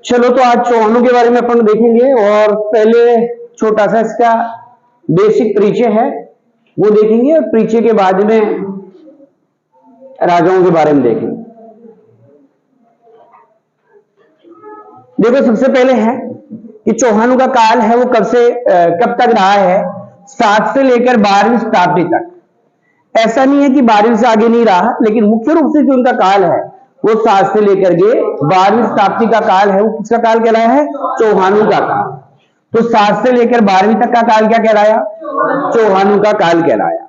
चलो तो आज चौहानों के बारे में अपन देखेंगे और पहले छोटा सा इसका बेसिक परिचय है वो देखेंगे और परिचय के बाद में राजाओं के बारे में देखेंगे। देखो सबसे पहले है कि चौहानों का काल है वो कब तक रहा है, 7 से लेकर 12वीं शताब्दी तक। ऐसा नहीं है कि 12वीं से आगे नहीं रहा, लेकिन मुख्य रूप से जो उनका काल है वो 7 से लेकर के 12वीं शताब्दी का काल है। वो किसका काल कहलाया है? चौहानों का काल। तो 7 से लेकर 12वीं तक का काल क्या कहलाया? चौहानों का काल कहलाया।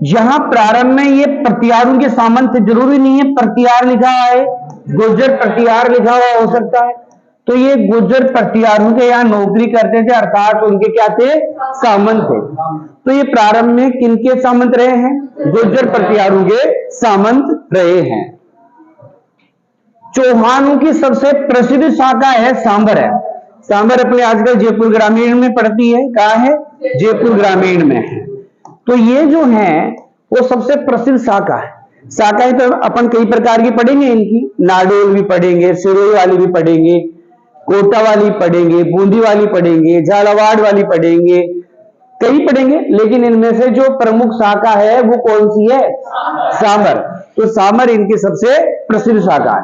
यहां प्रारंभ में ये प्रतिहारों के सामंत थे, जरूरी नहीं है प्रतिहार लिखा है, गुर्जर प्रतिहार लिखा हुआ हो सकता है। तो ये गुर्जर प्रतिहारों के यहाँ नौकरी करते थे, अर्थात उनके क्या थे? सामंत थे। तो ये प्रारंभ में किनके सामंत रहे हैं? गुर्जर प्रतिहारों के सामंत रहे हैं। चौहानों की सबसे प्रसिद्ध शाखा है सांबर है। सांबर अपने आजकल जयपुर ग्रामीण में पड़ती है। कहां है? जयपुर ग्रामीण में है। तो ये जो है वो सबसे प्रसिद्ध शाखा है। शाखाएं तो अपन कई प्रकार की पढ़ेंगे, इनकी नाडोल भी पढ़ेंगे, सिरोही वाली भी पढ़ेंगे, कोटा वाली पढ़ेंगे, बूंदी वाली पढ़ेंगे, झालावाड़ वाली पढ़ेंगे, कई पढ़ेंगे। लेकिन इनमें से जो प्रमुख शाखा है वो कौन सी है? सांबर। तो सांबर इनकी सबसे प्रसिद्ध शाखा है।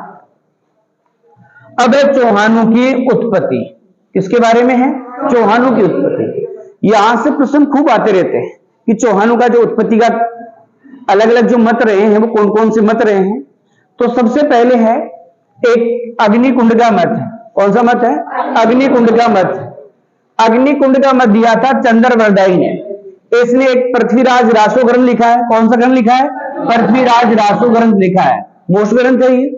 अब है चौहानों की उत्पत्ति। किसके बारे में है? चौहानों की उत्पत्ति। यहां से प्रश्न खूब आते रहते हैं कि चौहानों का जो उत्पत्ति का अलग अलग जो मत रहे हैं वो कौन कौन से मत रहे हैं। तो सबसे पहले है एक अग्निकुंड का मत। कौन सा मत है? अग्निकुंड का मत। अग्निकुंड का मत दिया था चंद्रवरदाई ने। इसने एक पृथ्वीराज रासो ग्रंथ लिखा है। कौन सा ग्रंथ लिखा है? पृथ्वीराज रासो ग्रंथ लिखा है। मोक्ष ग्रंथ है ये।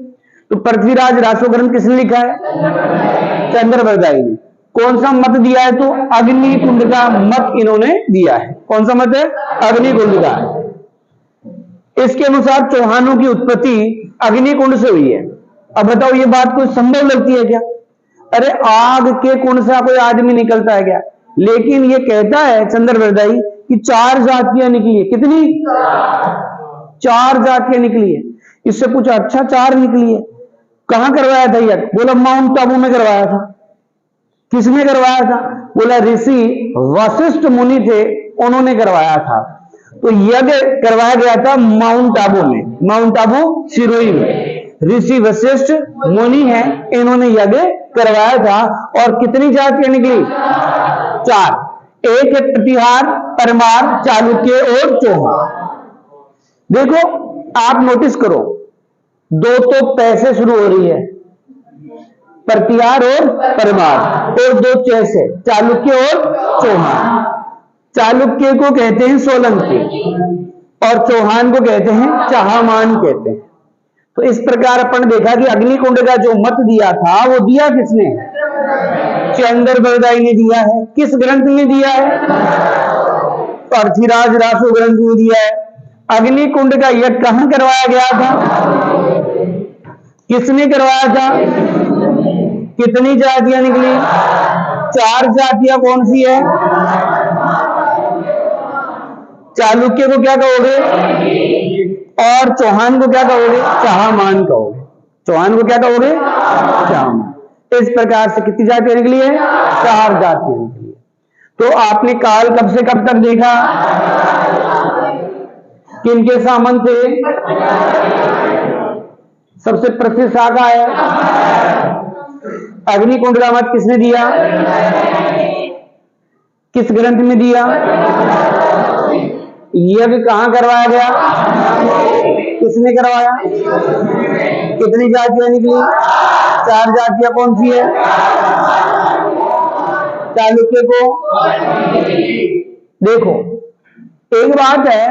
तो पृथ्वीराज रासो ग्रंथ किसने लिखा है? चंद्रवरदाई ने। कौन सा मत दिया है? तो अग्निकुंड का मत इन्होंने दिया है। कौन सा मत है? अग्निकुंड का। इसके अनुसार चौहानों की उत्पत्ति अग्निकुंड से हुई है। अब बताओ ये बात कोई संभव लगती है क्या? अरे आग के कुंड से कोई आदमी निकलता है क्या? लेकिन ये कहता है चंद्रवरदाई कि 4 जातियां निकली है। कितनी? 4 जातियां निकली है। इससे पूछा अच्छा 4 निकली है, कहां करवाया था यज्ञ? बोला माउंट आबू में करवाया था। किसने करवाया था? बोला ऋषि वशिष्ठ मुनि थे, उन्होंने करवाया था। तो यज्ञ करवाया गया था माउंट आबू में, माउंट आबू सिरोही में। ऋषि वशिष्ठ मुनि हैं, इन्होंने यज्ञ करवाया था। और कितनी जातियां निकली? 4। एक है प्रतिहार, परमार, चालुक्य और चौहान। देखो आप नोटिस करो, 2 तो पैसे शुरू हो रही है, प्रतिहार और परमार, और 2 चैसे, चालुक्य और चौहान। चालुक्य को कहते हैं सोलंकी और चौहान को कहते हैं चाहमान कहते हैं। तो इस प्रकार अपन देखा कि अग्निकुंड का जो मत दिया था वो दिया किसने? चंद्रवरदाई ने दिया है। किस ग्रंथ में दिया है? पृथ्वीराज रासो ग्रंथ में दिया है। अग्निकुंड का यज्ञ कहां करवाया गया था? किसने करवाया था? कितनी जातियां निकली? 4 जातियां। कौन सी है? चालुक्य को क्या कहोगे? और चौहान को क्या कहोगे? चाहमान कहोगे। चौहान को क्या कहोगे? चाहमान। इस प्रकार से कितनी जातियां निकली है? 4 जातियां निकली है। तो आपने काल कब से कब तक देखा? किनके सामंत थे? सबसे प्रसिद्ध शाखा है। अग्निकुंड का मत किसने दिया? किस ग्रंथ में दिया? यज्ञ कहां करवाया गया? किसने करवाया? कितनी जातियां निकली? 4 जातियां। कौन सी है? चालुक्य को। देखो एक बात है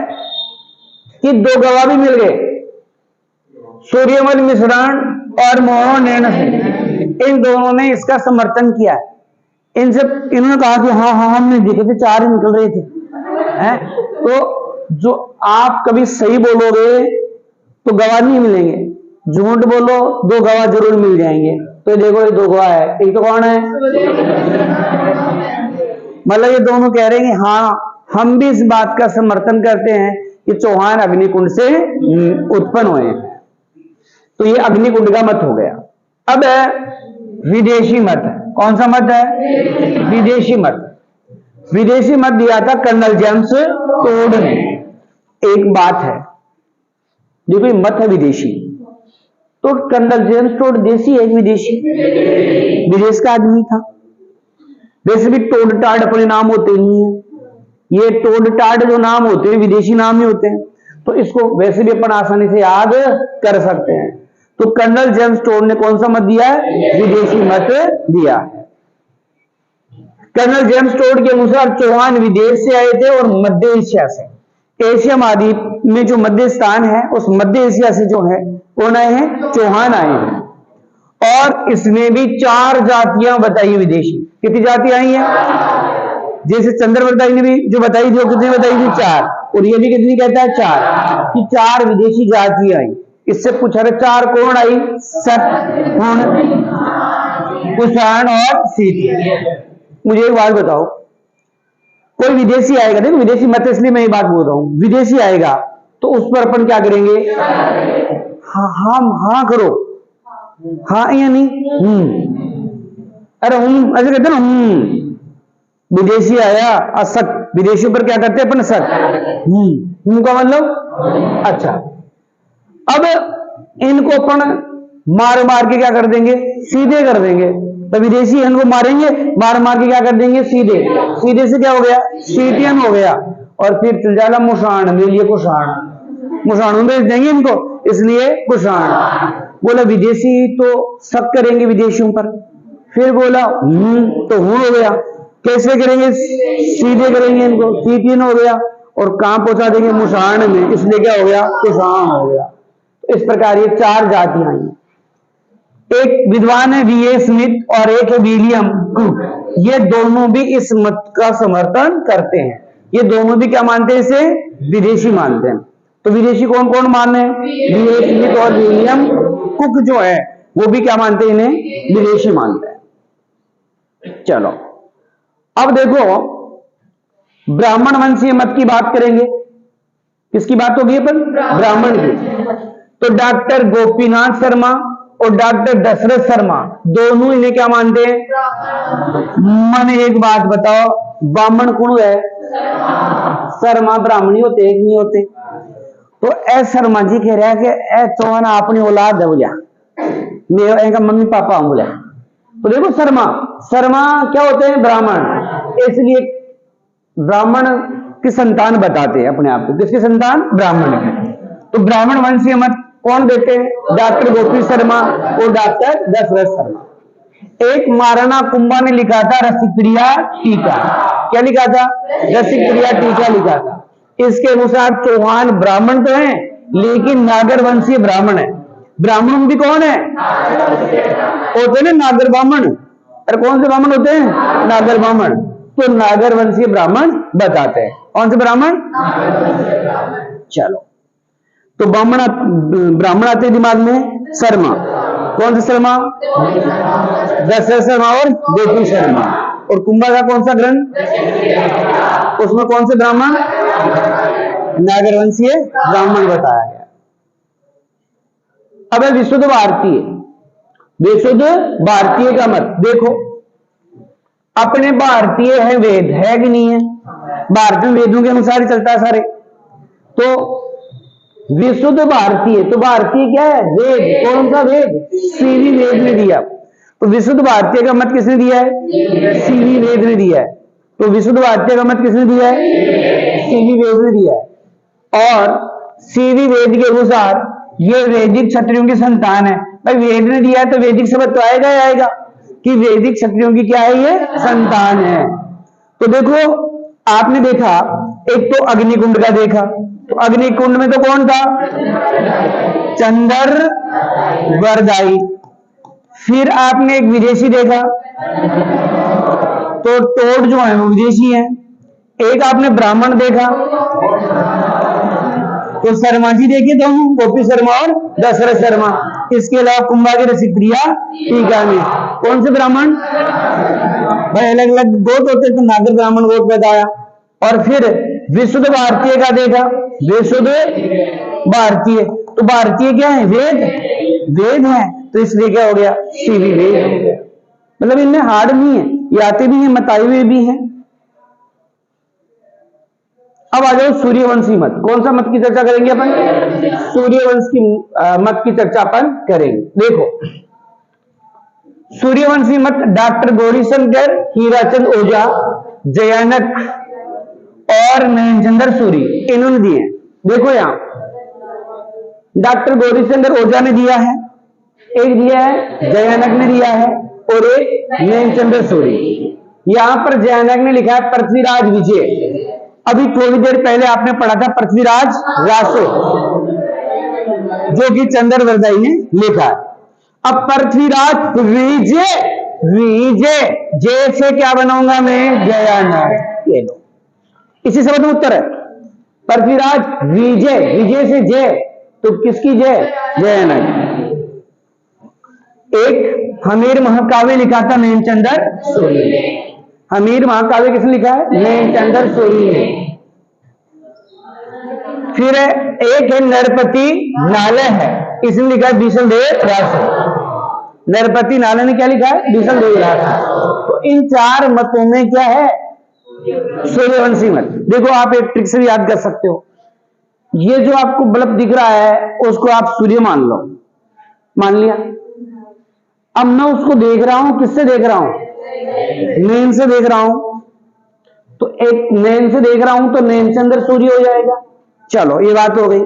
कि 2 गवाह भी मिल गए, सूर्यमल मिश्रण और मोहन नैन से। इन दोनों ने इसका समर्थन किया है। इनसे इन्होंने कहा कि हाँ हाँ हमने देखे थे 4 ही निकल रहे थे। हैं? तो जो आप कभी सही बोलोगे तो गवाह नहीं मिलेंगे, झूठ बोलो 2 गवाह जरूर मिल जाएंगे। तो देखो ये 2 गवाह है, एक तो कौन है? मतलब ये दोनों कह रहे हैं हाँ हम भी इस बात का समर्थन करते हैं कि चौहान अग्निकुंड से उत्पन्न हुए हैं। तो ये अग्निकुंड का मत हो गया। अब है विदेशी मत। कौन सा मत है? विदेशी मत। विदेशी मत दिया था कर्नल जेम्स टोड ने। एक बात है, देखो ये मत है विदेशी, तो कर्नल जेम्स टोड देसी है विदेशी? विदेश का आदमी था। वैसे भी टोड टाड अपने नाम होते नहीं है, ये टोड टाड जो नाम होते हैं विदेशी नाम ही होते हैं, तो इसको वैसे भी अपन आसानी से याद कर सकते हैं। तो कर्नल जेम्स टोड ने कौन सा मत दिया है? विदेशी मत दिया है। कर्नल जेम्स टोड के अनुसार चौहान विदेश से आए थे और मध्य एशिया से। एशिया महाद्वीप में जो मध्य स्थान है उस मध्य एशिया से जो है कौन आए हैं? चौहान आए हैं। और इसमें भी 4 जातियां बताई विदेशी। कितनी जातियां आई हैं? जैसे चंद्रवर्ताई ने भी जो बताई थी वो कितनी बताई थी? 4। और ये भी कितनी कहता है? 4 कि 4 विदेशी जातियां आई। इससे पूछा था 4 कौन आई? सत, कुषाण और सीती। मुझे एक बात बताओ, कोई विदेशी आएगा, देखो विदेशी मत इसलिए मैं ये बात बोल रहा हूं, विदेशी आएगा तो उस पर अपन क्या करेंगे? हाँ हाँ हाँ करो, हाँ या नहीं? अरे ऐसे कहते ना विदेशी आया असक, विदेशियों पर क्या करते हैं अपन? सक। का मतलब अच्छा। अब इनको अपन मार मार के क्या कर देंगे? सीधे कर देंगे। तो विदेशी इनको मारेंगे, मार मार के क्या कर देंगे? सीधे। सीधे से क्या हो गया? सीटियन हो गया। और फिर चल जाला मुषाण, मेरे लिए कुषाण, मुषाण में भेज देंगे इनको, इसलिए कुषाण। बोला विदेशी तो शक करेंगे विदेशियों पर, फिर बोला तो हूं हो गया। कैसे करेंगे? सीधे करेंगे इनको, सीटियन हो गया। और कहां पहुंचा देंगे? मुषाण में, इसलिए क्या हो गया? कुषाण हो गया। तो इस प्रकार ये 4 जातियां आई। एक विद्वान है वी ए स्मिथ और एक है विलियम कुक। ये दोनों भी इस मत का समर्थन करते हैं। ये दोनों भी क्या मानते हैं? इसे विदेशी मानते हैं। तो विदेशी कौन कौन मान रहे हैं? वी ए स्मिथ और विलियम कुक जो है वो भी क्या मानते हैं? इन्हें विदेशी मानते हैं। चलो अब देखो ब्राह्मण वंशीय मत की बात करेंगे। किसकी बात होगी अपन? ब्राह्मण की। तो डॉक्टर गोपीनाथ शर्मा और डॉक्टर दशरथ शर्मा दोनों इन्हें क्या मानते हैं? मन एक बात बताओ, ब्राह्मण कौन है? शर्मा ब्राह्मणी होते एक नहीं होते? तो ए शर्मा जी कह रहा है कि ए चौहान अपनी औलाद है बोलिया, मेरे इनका मम्मी पापा हूं बोलिया। तो देखो शर्मा, शर्मा क्या होते हैं? ब्राह्मण। इसलिए ब्राह्मण की संतान बताते हैं अपने आप को। किसकी संतान? ब्राह्मण की। तो ब्राह्मण वंशीय मत कौन देते हैं? डॉक्टर गोपी शर्मा और डॉक्टर दशरथ शर्मा। एक महाराणा कुंभा ने लिखा था रसिकप्रिया टीका। क्या लिखा था? रसिकप्रिया टीका लिखा था। इसके अनुसार चौहान ब्राह्मण तो है लेकिन नागर वंशीय ब्राह्मण है। ब्राह्मण भी कौन है? होते हैं ना नागर ब्राह्मण। अरे कौन से ब्राह्मण होते हैं? नागर ब्राह्मण। तो नागर वंशीय ब्राह्मण बताते हैं। कौन से ब्राह्मण? चलो तो ब्राह्मण आते दिमाग में। शर्मा, कौन से शर्मा? दशरथ शर्मा और गोपी शर्मा। और कुंभा का कौन सा ग्रंथ? उसमें कौन से ब्राह्मण? नागरवंशीय ब्राह्मण बताया गया। अब है विशुद्ध भारतीय। विशुद्ध भारतीय का मत देखो, अपने भारतीय है वेद, है कि नहीं है? भारत में वेदों के अनुसार ही चलता है सारे। तो विशुद्ध भारतीय, तो भारतीय क्या है? वेद। कौन सा वेद? सीवी वेद ने दिया। तो विशुद्ध भारतीय का मत किसने दिया है? सीवी वेद ने दिया है। तो विशुद्ध भारतीय का मत किसने दिया है? सीवी वेद ने दिया है। और सीवी वेद के अनुसार ये वैदिक क्षत्रियों की संतान है। भाई वेद ने दिया है तो वैदिक शब्द तो आएगा ही आएगा कि वैदिक क्षत्रियों की क्या है? ये संतान है। तो देखो आपने देखा, एक तो अग्निकुंड का देखा, तो अग्निकुंड में तो कौन था? चंद्र वरदाई। फिर आपने एक विदेशी देखा, तो टोड जो है वो विदेशी है। एक आपने ब्राह्मण देखा, तो शर्मा जी देखिए दोनों, गोपी शर्मा और दशरथ शर्मा। इसके अलावा कुंभा की रसिकप्रिया टीका में कौन से ब्राह्मण? भाई अलग अलग गोत होते तो नागर ब्राह्मण गोत बताया। और फिर विशुद्ध भारतीय का देखा, विशुद्ध भारतीय। तो भारतीय क्या है? वेद। वेद है। तो इसलिए क्या हो गया, सीवी वेज हो गया। मतलब इनमें हार्ड नहीं है, ये आते भी हैं, मताए हुए भी हैं। अब आ जाओ सूर्यवंशी मत। कौन सा मत की चर्चा करेंगे अपन? सूर्यवंश की मत की चर्चा अपन करेंगे। देखो, सूर्यवंशी मत डॉक्टर गौरीशंकर, हीराचंद ओझा, जयानक और नयनचंद्र सूरी, इन्होंने दिए। देखो यहां डॉक्टर गौरीशंकर ओझा ने दिया है, एक दिया है जयानक ने दिया है, और एक नयनचंद्र सूरी। यहां पर जयानक ने लिखा है पृथ्वीराज विजय। अभी थोड़ी देर पहले आपने पढ़ा था पृथ्वीराज रासो, जो कि चंद्रवरदाई ने लिखा है। अब पृथ्वीराज विजय, विजय जय से क्या बनाऊंगा मैं, जयानक। ये लो, इसी शब्द में उत्तर है। पृथ्वीराज विजय, विजय से जय, तो किसकी जय, जयानक। एक हमीर महाकाव्य लिखा था नयनचंद्र सूरी ने। हमीर महाकाव्य किसने लिखा है, नयनचंद्र सूरी ने। फिर एक है नरपति नाले है, इसने लिखा है बीसलदेव रासो। नरपति नाले ने क्या लिखा है, बीसलदेव रासो। तो इन चार मतों में क्या है, सूर्यवंशी मत। देखो आप एक ट्रिक से भी याद कर सकते हो, ये जो आपको बल्ब दिख रहा है उसको आप सूर्य मान लो, मान लिया। अब मैं उसको देख रहा हूं, किससे देख रहा हूं, नयन से देख रहा हूं। तो एक नयन से देख रहा हूं तो नयनचंद्र सूर्य हो जाएगा। चलो ये बात हो गई।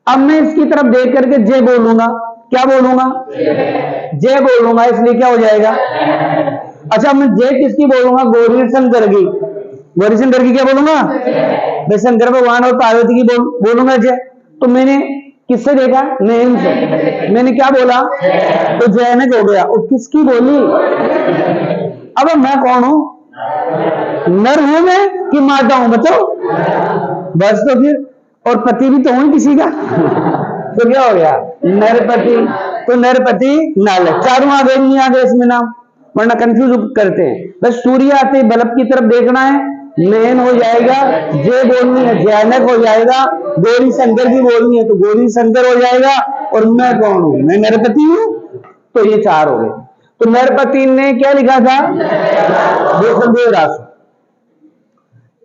अब मैं इसकी तरफ देख करके जय बोलूंगा, क्या बोलूंगा, जय बोलूंगा, इसलिए क्या हो जाएगा। अच्छा मैं जय किसकी बोलूंगा, गौरीशंकर की। गौरीशंकर की क्या बोलूंगा, मैं शंकर भगवान और पार्वती की बोलूंगा जय। तो मैंने किससे देखा, नयन से, मैंने क्या बोला, तो जयनक हो गया। और किसकी बोली, अब मैं कौन हूं, नर हूं मैं कि माता हूं, बताओ। बस तो फिर, और पति भी तो हूं किसी का तो क्या हो गया, नरपति। तो नरपति नाल, चारों आ गए, नहीं आ गए इसमें नाम, वरना कंफ्यूज करते हैं। बस सूर्य आते बल्ब की तरफ देखना है, नयन हो जाएगा, जय बोलनी है जयानक हो जाएगा, गौरी शंकर की बोलनी है तो गौरी शंकर हो जाएगा, और मैं कौन हूं, मैं नरपति हूं। तो ये चार हो गए। तो नरपति ने क्या लिखा था, बीसलदेव रासो।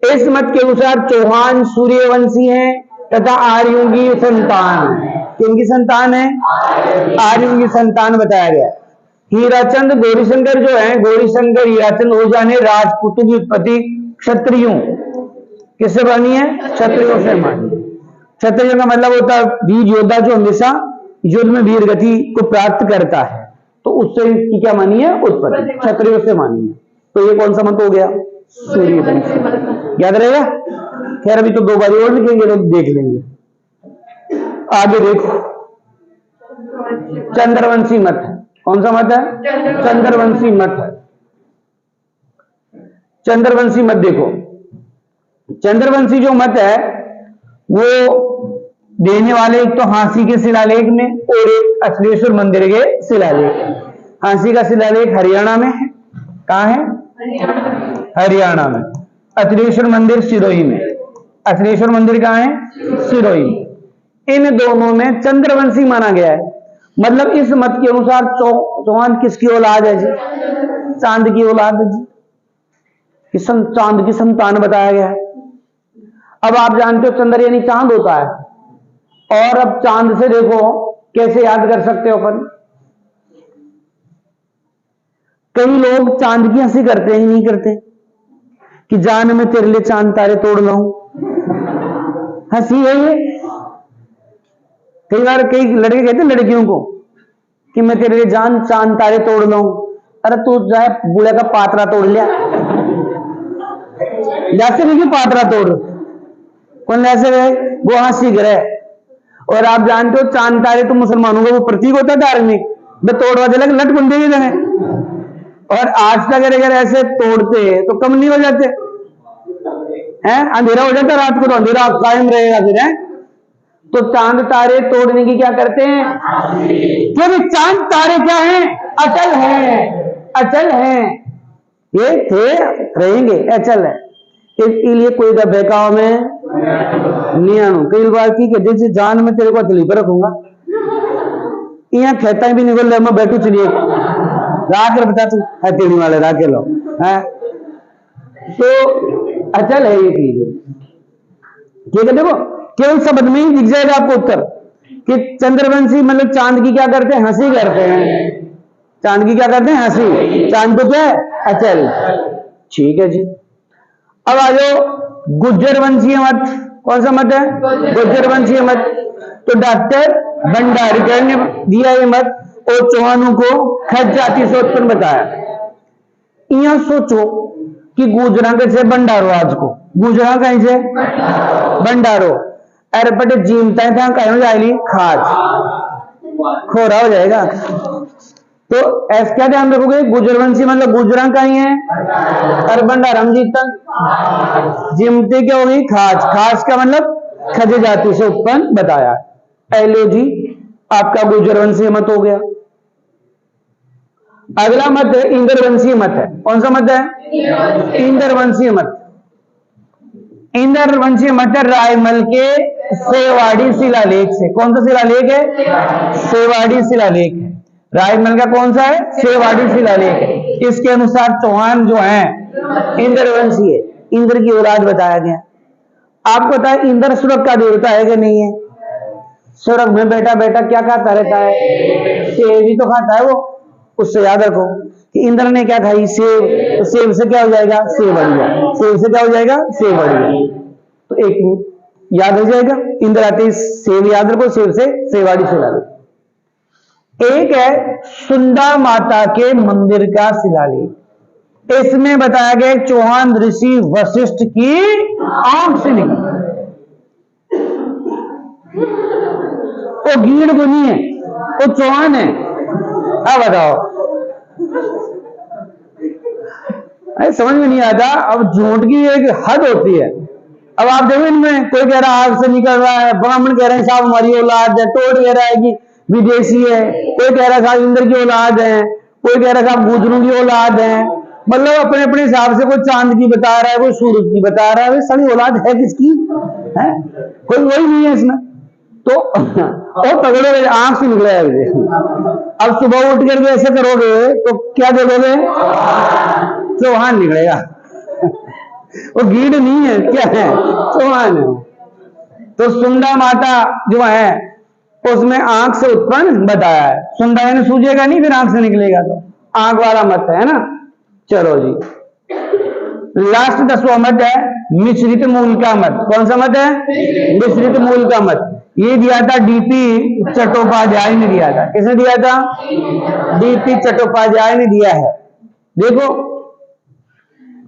इस मत के अनुसार चौहान सूर्यवंशी हैं तथा आर्यों की संतान। किनकी संतान है, आर्यों की संतान बताया गया। हीराचंद गौरीशंकर जो है, गौरीशंकर हीराचंद ओझा ने राजपूतों की उत्पत्ति क्षत्रियों, किससे बनी है, क्षत्रियों से मानी। क्षत्रियों का मतलब होता है वीर योद्धा, जो हमेशा युद्ध में वीर गति को प्राप्त करता है, तो उससे इसकी क्या मानी है, उत्पत्ति क्षत्रियों से मानी है। तो ये कौन सा मत हो गया, सूर्यवंशी। याद रहेगा। खैर अभी तो दो बारी और लिखेंगे तो देख लेंगे। आगे देखो, चंद्रवंशी मत है। कौन सा मत है, चंद्रवंशी मत है। चंद्रवंशी मत देखो, चंद्रवंशी जो मत है वो देने वाले एक तो हांसी के शिलालेख में और एक अचलेश्वर मंदिर के शिलालेख। हांसी का शिलालेख हरियाणा में है, कहां है, हरियाणा में। अचलेश्वर मंदिर सिरोही में। अचलेश्वर मंदिर कहां है, सिरोही में। इन दोनों में चंद्रवंशी माना गया है। मतलब इस मत के अनुसार चौहान किसकी औलाद है जी, चांद की औलाद है जी, चांद की संतान बताया गया है। अब आप जानते हो चंद्र यानी चांद होता है, और अब चांद से देखो कैसे याद कर सकते हो अपन। कई लोग चांद की हंसी करते हैं, नहीं करते, कि जान मैं तेरे लिए चांद तारे तोड़ लाऊं, हंसी है ये। कई बार कई लड़के कहते हैं लड़कियों को कि मैं तेरे लिए जान चांद तारे तोड़ लाऊं। अरे तू जाए बूढ़े का पात्रा तोड़ लिया, जैसे नहीं पात्रा तोड़, कौन ऐसे गए, वो हंसी करे। और आप जानते हो चांद तारे तो मुसलमानों का वो प्रतीक होता है धार्मिक, वे तोड़वा दे लट बंदे ही लगे। और आज तक अगर ऐसे तोड़ते तो कम नहीं हो जाते हैं, अंधेरा हो जाता रात को, तो अंधेरा कायम रहेगा फिर है। तो चांद तारे तोड़ने की क्या करते हैं, क्योंकि चांद तारे क्या हैं, अचल हैं, अचल हैं, ये थे रहेंगे, अचल है। इसलिए कोई का बहकाव में नहीं आनू। कई बार की कहते जान में तेरे को अचली पर रखूंगा, यहाँ खेता भी निकल रहा, मैं बैठू चलिए राख बता तू है तेड़ी वाले राके लो है। तो अचल है ये चीज, ठीक है। देखो केवल शब्द में ही दिख जाएगा आपको उत्तर कि चंद्रवंशी मतलब चांद की क्या करते हैं, हंसी करते हैं। चांद की क्या करते हैं, हंसी। चांद को क्या है, अचल। ठीक है जी। अब आ जाओ गुज्जर वंशीय मत। कौन सा मत है, गुज्जर वंशीय मत। तो डॉक्टर भंडारीकर ने दिया ये मत और चौहानों को खच जाति से उत्पन्न बताया। यहां सोचो कि गुजरा कैसे भंडारो, आज को गुजरा कहीं से भंडारो, अरे बटे जीमता था कहीं जाएगी खाज, खोरा हो जाएगा। तो ऐसा क्या ध्यान रखोगे, गुजरवंशी मतलब गुजरा कहीं है और भंडारम जीतन, जिमते क्या होगी खाज, खाज का मतलब खजे जाति से उत्पन्न बताया। पहले जी आपका गुजरवंशी मत हो गया। अगला मत है इंद्रवंशीय मत है। कौन सा मत है, इंद्रवंशीय मत। इंद्रवंशीय मत रायमल के सेवाड़ी शिलालेख से। कौन सा शिलालेख है, सेवाड़ी शिलालेख है। रायमल का कौन सा है, सेवाड़ी शिलालेख है। इसके अनुसार चौहान जो है इंद्रवंशी है, इंद्र की औलाद बताया गया। आपको पता है इंद्र स्वर्ग का देवता है कि नहीं है, स्वर्ग में बैठा बैठा क्या खाता रहता है, सेब ही तो खाता है वो। उससे याद रखो कि इंद्र ने क्या खाई, सेब। तो सेब से क्या हो जाएगा, सेवड़िया। सेब से क्या हो जाएगा, सेवड़िया। तो एक याद हो जाएगा, इंद्र आते सेब याद रखो, सेब से सेवाड़ी शिलालेख। एक है सुंदा माता के मंदिर का शिलालेख। इसमें बताया गया चौहान ऋषि वशिष्ठ की आंख से निकली। वो गीड़ को नहीं है, वो चौहान है। अब बताओ, अरे समझ में नहीं आता। अब झूठ की एक हद होती है। अब आप देखो इनमें कोई कह रहा है आग से निकल रहा है, ब्राह्मण कह रहे हैं साहब हमारी औलाद है, टोट कह रहा है कि विदेशी है, कोई कह रहा है साहब इंद्र की औलाद है, कोई कह रहा है साहब गुजरों की औलाद है। मतलब अपने अपने हिसाब से कोई चांद की बता रहा है, कोई सूरज की बता रहा है। सारी औलाद है किसकी है, कोई वही नहीं है इसमें। तो और पकड़ोगे आंख से निकला है। अब सुबह उठ करके ऐसे करोगे तो क्या देखोगे, चौहान निकलेगा। वो गीड़ नहीं है, क्या है, चौहान है। तो सुंदा माता जो है उसमें आंख से उत्पन्न बताया है। सुंदा यानी सूझेगा नहीं, फिर आंख से निकलेगा, तो आंख वाला मत है ना। चलो जी, लास्ट 10वां मत है मिश्रित मूल का मत। कौन सा मत है, मिश्रित मूल का मत। ये दिया था डीपी चट्टोपाध्याय ने दिया था। किसने दिया था, डीपी चट्टोपाध्याय ने दिया है। देखो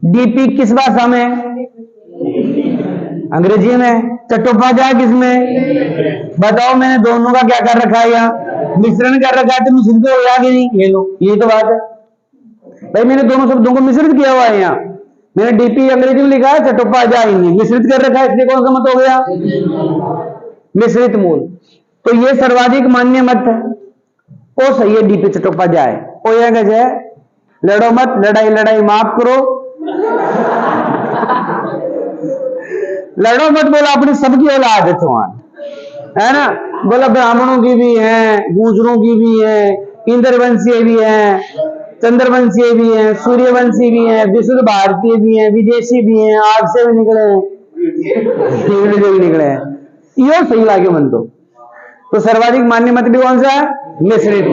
डीपी किस भाषा में, अंग्रेजी में। चट्टोपाध्याय किस में, बताओ। मैंने दोनों का क्या कर रखा है, यहाँ मिश्रण कर रखा है, तो मिश्रित हो गया कि नहीं, ये लो, ये तो बात है भाई। मैंने दोनों शब्दों को मिश्रित किया हुआ है। यहाँ मैंने डीपी अंग्रेजी में लिखा है, चट्टोपाध्याय हिंदी मिश्रित कर रखा है, इसलिए कौन सा मत हो गया, मिश्रित मूल। तो ये सर्वाधिक मान्य मत है, वो सही है डीपी चट्टोपाध्याय। ओ यह गज है, लड़ो मत, लड़ाई लड़ाई माफ करो। लड़ो मत बोला, अपनी सबकी औलाद है चौहान, है ना। बोला ब्राह्मणों की भी है, गुजरों की भी है, इंद्रवंशीय भी है, चंद्रवंशीय भी है, सूर्यवंशी भी है, विशुद्ध भारतीय भी है, विदेशी भी है, आग से भी निकले हैं, भी निकले हैं। यो सही लागे मन तो सर्वाधिक मान्य मत भी कौन सा है, मिश्रित,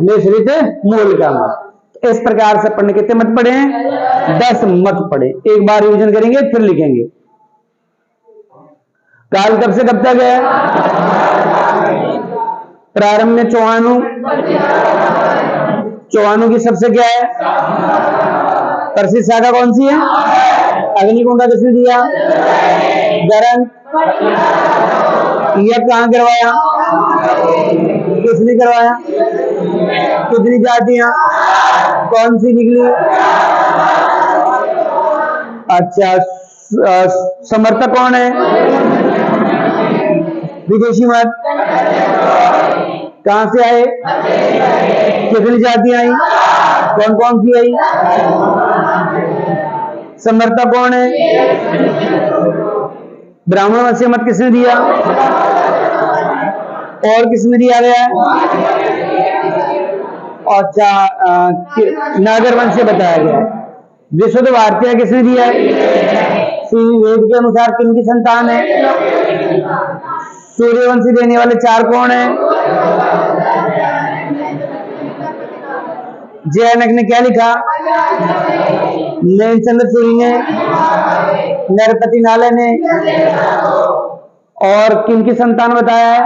मिश्रित मूल का मत। इस प्रकार से पढ़ने कितने मत पढ़े हैं, 10 मत पढ़े। एक बार रिवीजन करेंगे फिर लिखेंगे। काल कब से कब तक है, प्रारंभ में चौहानों की सबसे क्या है, प्रसिद्ध शाखा कौन सी है, अग्निकुंडा किसने दिया, गरंग। यह कहां करवाया, किसने करवाया, कितनी जातियां, कौन सी निकली। अच्छा, समर्थक कौन है, विदेशी मत। कहां से आए, कितनी जातियां आई, कौन कौन सी आई, समर्थक कौन है, ब्राह्मण वंशीय मत किसने दिया, और किसमें दिया गया है? अच्छा, नागर वंश से बताया गया है। विशुद्ध भारतीय किसने दिया है? वेद के अनुसार किनकी संतान है? सूर्यवंशी देने वाले 4 कौन है? जयनक ने क्या लिखा? नैनचंद्र सूरी ने, नरपति नाले ने, और किनकी संतान बताया है?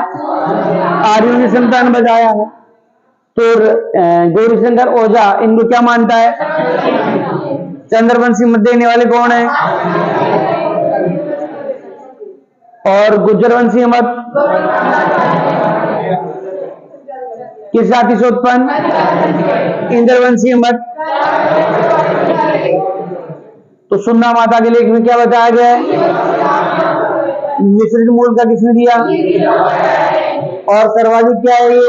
आर्यों की संतान बताया है। तो गौरीशंकर ओझा इनको क्या मानता है? चंद्रवंशी मत देने वाले कौन है? और गुज्जरवंशी मत किस जाति से उत्पन्न? इंद्रवंशी मत। तो सुन्ना माता के लेख में क्या बताया गया है? मिश्रित मूल का किसने दिया? और सर्वाधिक क्या है ये?